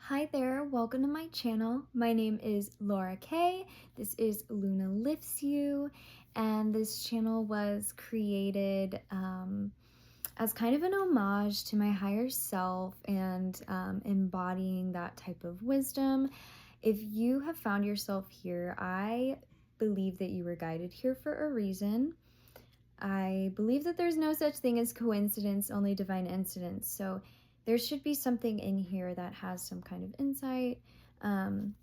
Hi there, welcome to my channel. My name is Laura Kay. This is Luna Lifts You, and this channel was created as kind of an homage to my higher self and embodying that type of wisdom. If you have found yourself here, I believe that you were guided here for a reason. I believe that there's no such thing as coincidence, only divine incidents. So there should be something in here that has some kind of insight,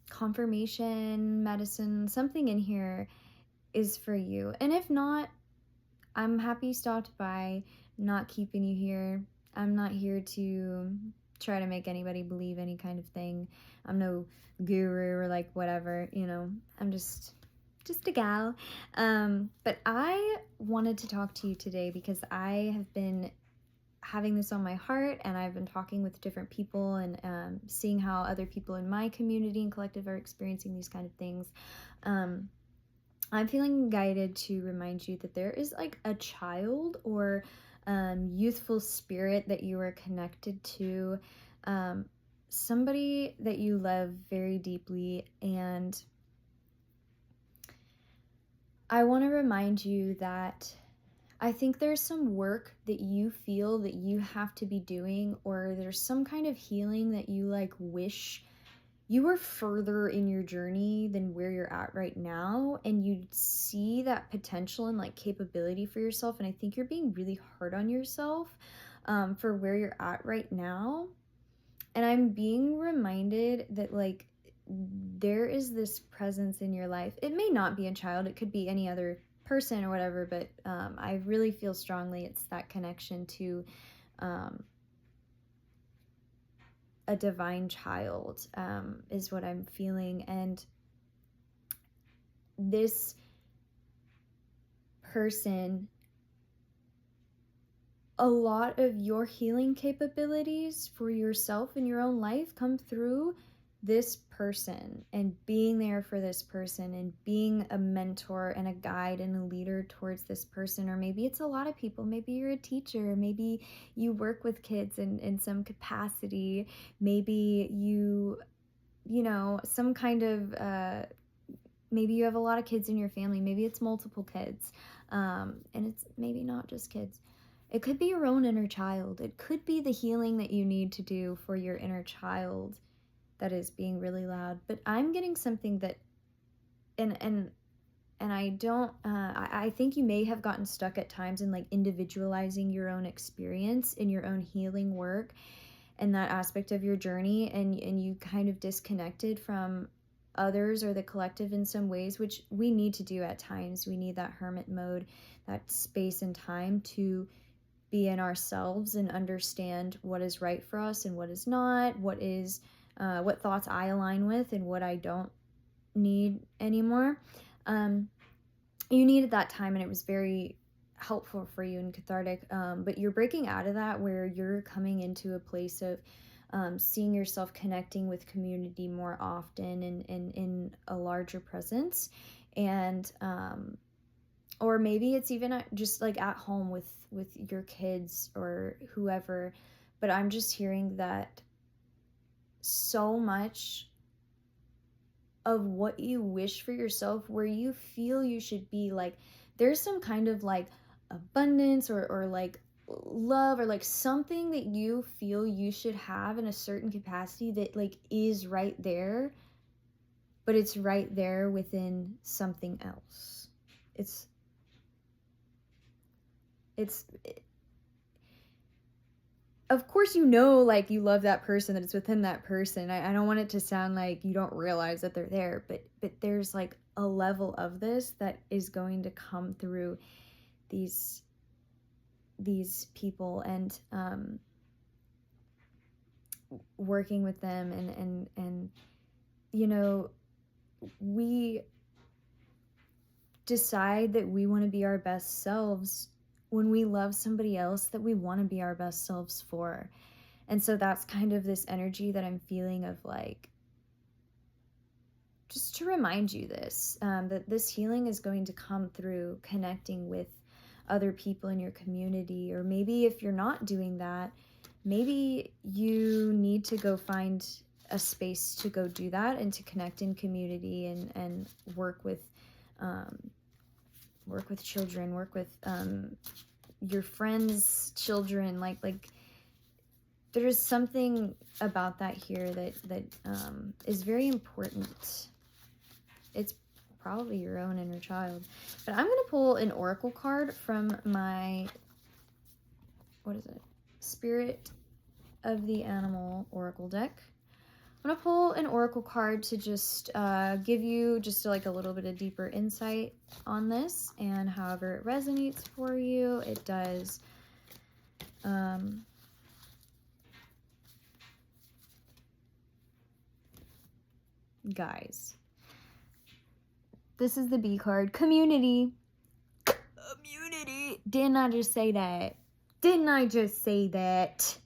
confirmation, medicine, something in here is for you. And if not, I'm happy you stopped by, not keeping you here. I'm not here to try to make anybody believe any kind of thing. I'm no guru or like whatever, I'm just a gal. But I wanted to talk to you today because I have been having this on my heart, and I've been talking with different people and seeing how other people in my community and collective are experiencing these kind of things. I'm feeling guided to remind you that there is like a child or youthful spirit that you are connected to, somebody that you love very deeply. And I want to remind you that I think there's some work that you feel that you have to be doing, or there's some kind of healing that you like wish you were further in your journey than where you're at right now, and you see that potential and like capability for yourself. And I think you're being really hard on yourself for where you're at right now. And I'm being reminded that like there is this presence in your life. It may not be a child, it could be any other person or whatever, but I really feel strongly it's that connection to a divine child, is what I'm feeling. And this person, a lot of your healing capabilities for yourself in your own life come through this person, and being there for this person, and being a mentor and a guide and a leader towards this person. Or maybe it's a lot of people. Maybe you're a teacher. Maybe you work with kids in some capacity. Maybe some kind of, maybe you have a lot of kids in your family. Maybe it's multiple kids. And it's maybe not just kids. It could be your own inner child. It could be the healing that you need to do for your inner child that is being really loud. But I'm getting something that, and I don't, I think you may have gotten stuck at times in like individualizing your own experience in your own healing work and that aspect of your journey, and you kind of disconnected from others or the collective in some ways, which we need to do at times. We need that hermit mode, that space and time to be in ourselves and understand what is right for us and what is not, what thoughts I align with and what I don't need anymore. You needed that time, and it was very helpful for you and cathartic, but you're breaking out of that, where you're coming into a place of seeing yourself connecting with community more often and in a larger presence. And or maybe it's even just like at home with your kids or whoever. But I'm just hearing that so much of what you wish for yourself, where you feel you should be, like there's some kind of like abundance or like love, or like something that you feel you should have in a certain capacity that like is right there, but it's right there within something else. It's of course, like you love that person, that it's within that person. I don't want it to sound like you don't realize that they're there, but there's like a level of this that is going to come through these people, and working with them, and we decide that we want to be our best selves when we love somebody else that we want to be our best selves for. And so that's kind of this energy that I'm feeling of, like, just to remind you this, that this healing is going to come through connecting with other people in your community. Or maybe if you're not doing that, maybe you need to go find a space to go do that and to connect in community and work with children, work with your friends' children. Like there's something about that here that is very important. It's probably your own inner child. But I'm going to pull an oracle card from my, what is it? Spirit of the Animal Oracle deck. I'm going to pull an oracle card to just give you just like a little bit of deeper insight on this, and however it resonates for you, it does. Guys, this is the B card. Community. Community. Didn't I just say that? Didn't I just say that?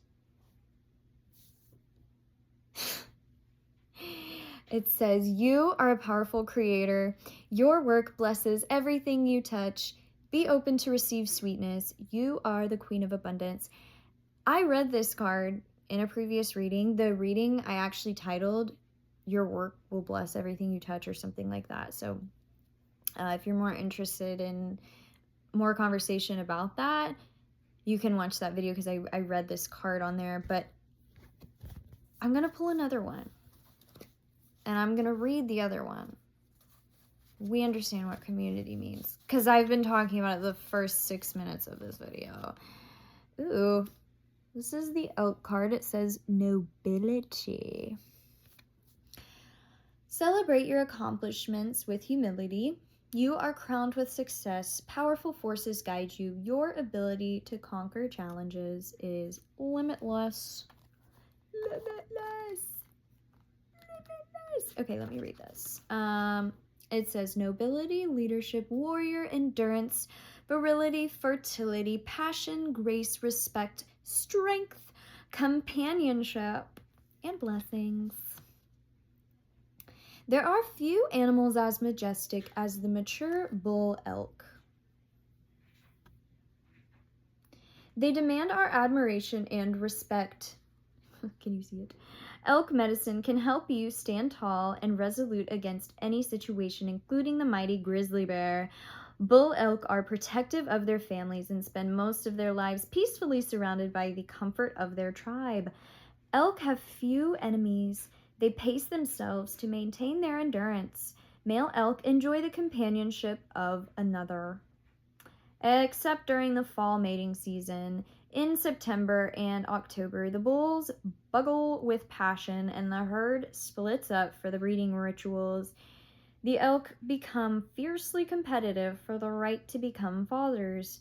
It says, you are a powerful creator. Your work blesses everything you touch. Be open to receive sweetness. You are the queen of abundance. I read this card in a previous reading. The reading I actually titled, Your Work Will Bless Everything You Touch, or something like that. So if you're more interested in more conversation about that, you can watch that video because I read this card on there. But I'm going to pull another one. And I'm going to read the other one. We understand what community means, because I've been talking about it the first 6 minutes of this video. Ooh, this is the Elk card. It says nobility. Celebrate your accomplishments with humility. You are crowned with success. Powerful forces guide you. Your ability to conquer challenges is limitless. Limitless. Okay, let me read this. It says nobility, leadership, warrior, endurance, virility, fertility, passion, grace, respect, strength, companionship, and blessings. There are few animals as majestic as the mature bull elk. They demand our admiration and respect. Can you see it? Elk medicine can help you stand tall and resolute against any situation, including the mighty grizzly bear. Bull elk are protective of their families and spend most of their lives peacefully surrounded by the comfort of their tribe. Elk have few enemies. They pace themselves to maintain their endurance. Male elk enjoy the companionship of another. Except during the fall mating season. In September and October, the bulls bugle with passion and the herd splits up for the breeding rituals. The elk become fiercely competitive for the right to become fathers.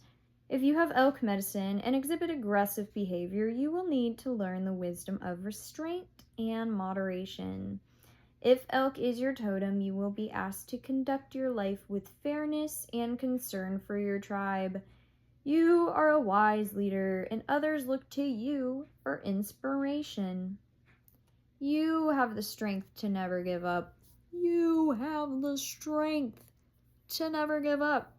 If you have elk medicine and exhibit aggressive behavior, you will need to learn the wisdom of restraint and moderation. If elk is your totem, you will be asked to conduct your life with fairness and concern for your tribe. You are a wise leader, and others look to you for inspiration. You have the strength to never give up. You have the strength to never give up.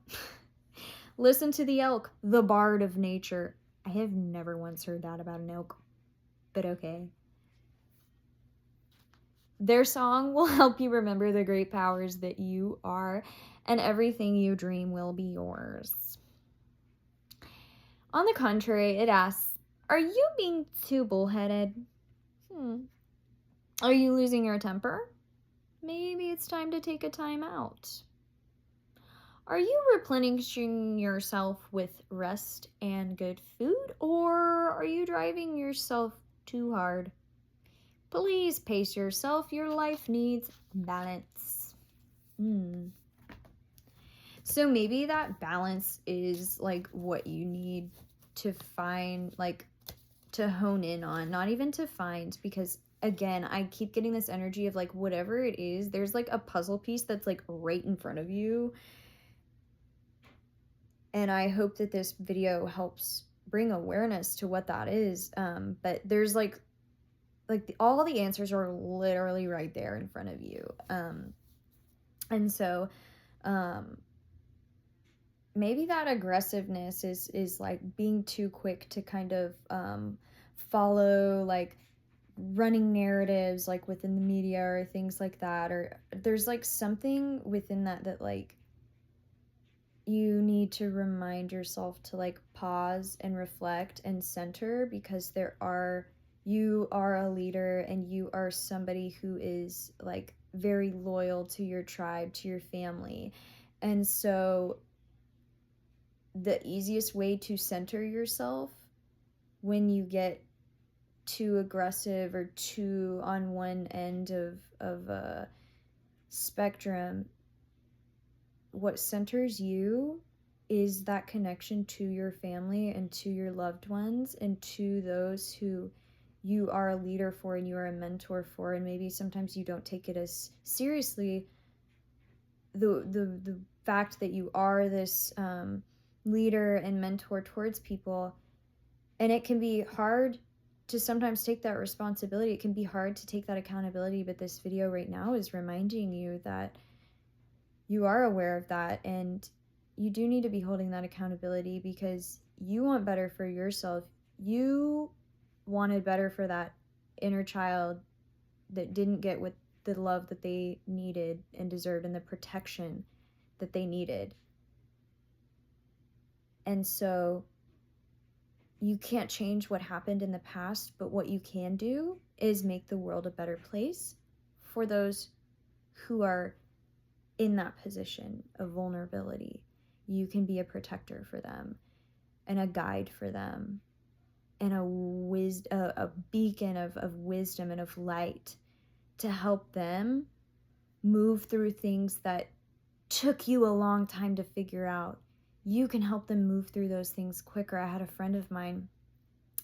Listen to the elk, the bard of nature. I have never once heard that about an elk, but okay. Their song will help you remember the great powers that you are, and everything you dream will be yours. On the contrary, it asks, are you being too bullheaded? Are you losing your temper? Maybe it's time to take a time out. Are you replenishing yourself with rest and good food, or are you driving yourself too hard? Please pace yourself. Your life needs balance. So maybe that balance is like what you need to find, like to hone in on, not even to find, because again, I keep getting this energy of like whatever it is, there's like a puzzle piece that's like right in front of you. And I hope that this video helps bring awareness to what that is. But there's all the answers are literally right there in front of you. And so, maybe that aggressiveness is like being too quick to kind of follow like running narratives like within the media or things like that, or there's like something within that like you need to remind yourself to like pause and reflect and center, because you are a leader and you are somebody who is like very loyal to your tribe, to your family. And so the easiest way to center yourself when you get too aggressive or too on one end of a spectrum, what centers you is that connection to your family and to your loved ones and to those who you are a leader for and you are a mentor for. And maybe sometimes you don't take it as seriously, the fact that you are this leader and mentor towards people. And it can be hard to sometimes take that responsibility. It can be hard to take that accountability, but this video right now is reminding you that you are aware of that, and you do need to be holding that accountability because you want better for yourself. You wanted better for that inner child that didn't get with the love that they needed and deserved and the protection that they needed. And so you can't change what happened in the past, but what you can do is make the world a better place for those who are in that position of vulnerability. You can be a protector for them and a guide for them and a beacon of wisdom and of light to help them move through things that took you a long time to figure out. You can help them move through those things quicker. I had a friend of mine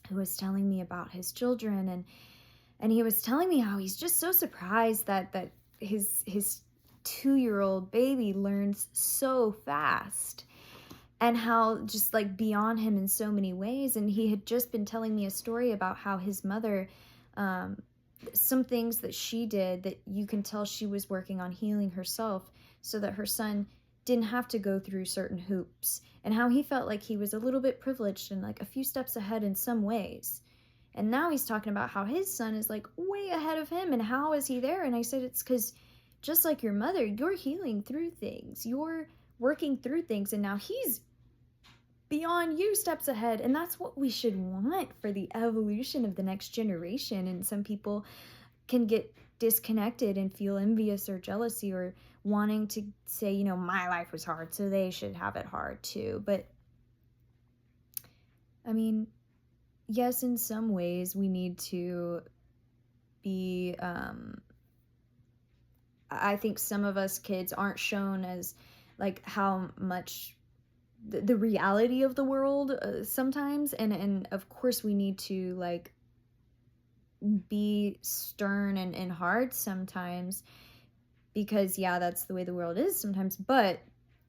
who was telling me about his children, and he was telling me how he's just so surprised that his 2-year-old baby learns so fast, and how just like beyond him in so many ways. And he had just been telling me a story about how his mother, some things that she did that you can tell she was working on healing herself so that her son didn't have to go through certain hoops, and how he felt like he was a little bit privileged and like a few steps ahead in some ways. And now he's talking about how his son is like way ahead of him, and how is he there? And I said, it's because just like your mother, you're healing through things, you're working through things, and now he's beyond you, steps ahead. And that's what we should want for the evolution of the next generation. And some people can get disconnected and feel envious or jealousy or wanting to say, you know, my life was hard, so they should have it hard too. But I mean, yes, in some ways we need to be, I think some of us kids aren't shown as like how much the reality of the world sometimes. And of course we need to like be stern and hard sometimes, because yeah, that's the way the world is sometimes. But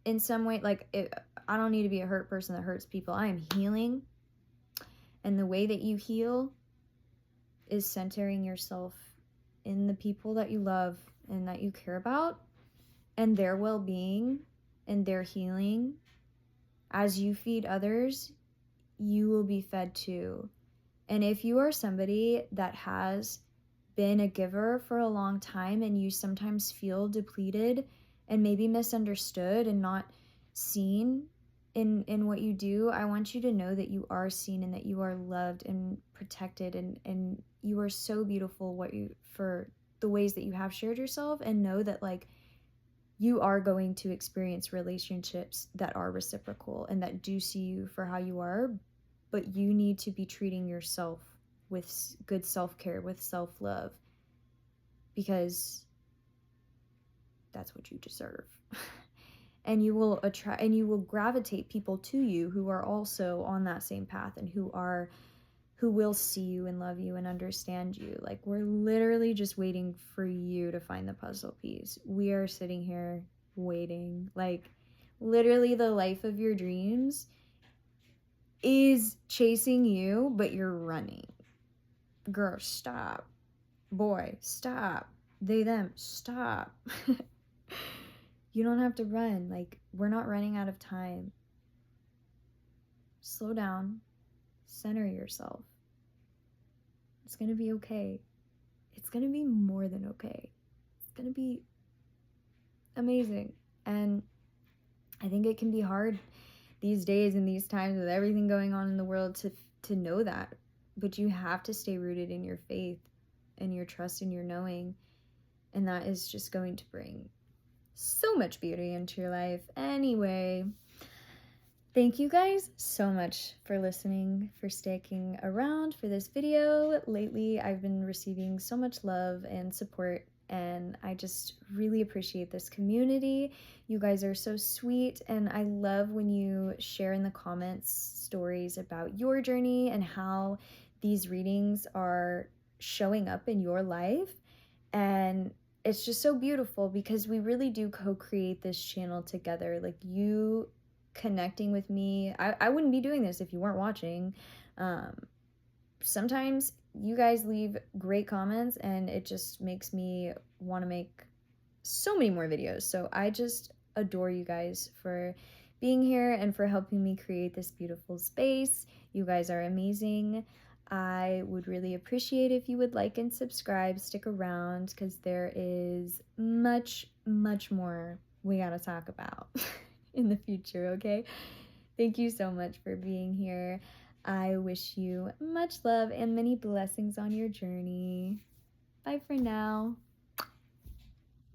in some way, like I don't need to be a hurt person that hurts people. I am healing, and the way that you heal is centering yourself in the people that you love and that you care about, and their well-being and their healing. As you feed others, you will be fed too. And if you are somebody that has been a giver for a long time and you sometimes feel depleted and maybe misunderstood and not seen in what you do, I want you to know that you are seen and that you are loved and protected, and you are so beautiful for the ways that you have shared yourself. And know that like you are going to experience relationships that are reciprocal and that do see you for how you are, but you need to be treating yourself with good self-care, with self-love, because that's what you deserve. And you will attract and you will gravitate people to you who are also on that same path and who will see you and love you and understand you. Like, we're literally just waiting for you to find the puzzle piece. We are sitting here waiting. Like, literally the life of your dreams is chasing you, but you're running. Girl, stop. Boy, stop. They, them, stop. You don't have to run. Like, we're not running out of time. Slow down. Center yourself. It's gonna be okay. it's going to be more than okay. It's going to be amazing. And I think it can be hard these days and these times with everything going on in the world to know that. But you have to stay rooted in your faith and your trust and your knowing. And that is just going to bring so much beauty into your life. Anyway, thank you guys so much for listening, for sticking around for this video. Lately, I've been receiving so much love and support, and I just really appreciate this community. You guys are so sweet, and I love when you share in the comments stories about your journey and how these readings are showing up in your life. And it's just so beautiful because we really do co-create this channel together. Like, you connecting with me, I wouldn't be doing this if you weren't watching. Sometimes you guys leave great comments and it just makes me want to make so many more videos. So I just adore you guys for being here and for helping me create this beautiful space. You guys are amazing. I would really appreciate if you would like and subscribe, stick around, because there is much, much more we gotta talk about in the future, okay? Thank you so much for being here. I wish you much love and many blessings on your journey. Bye for now.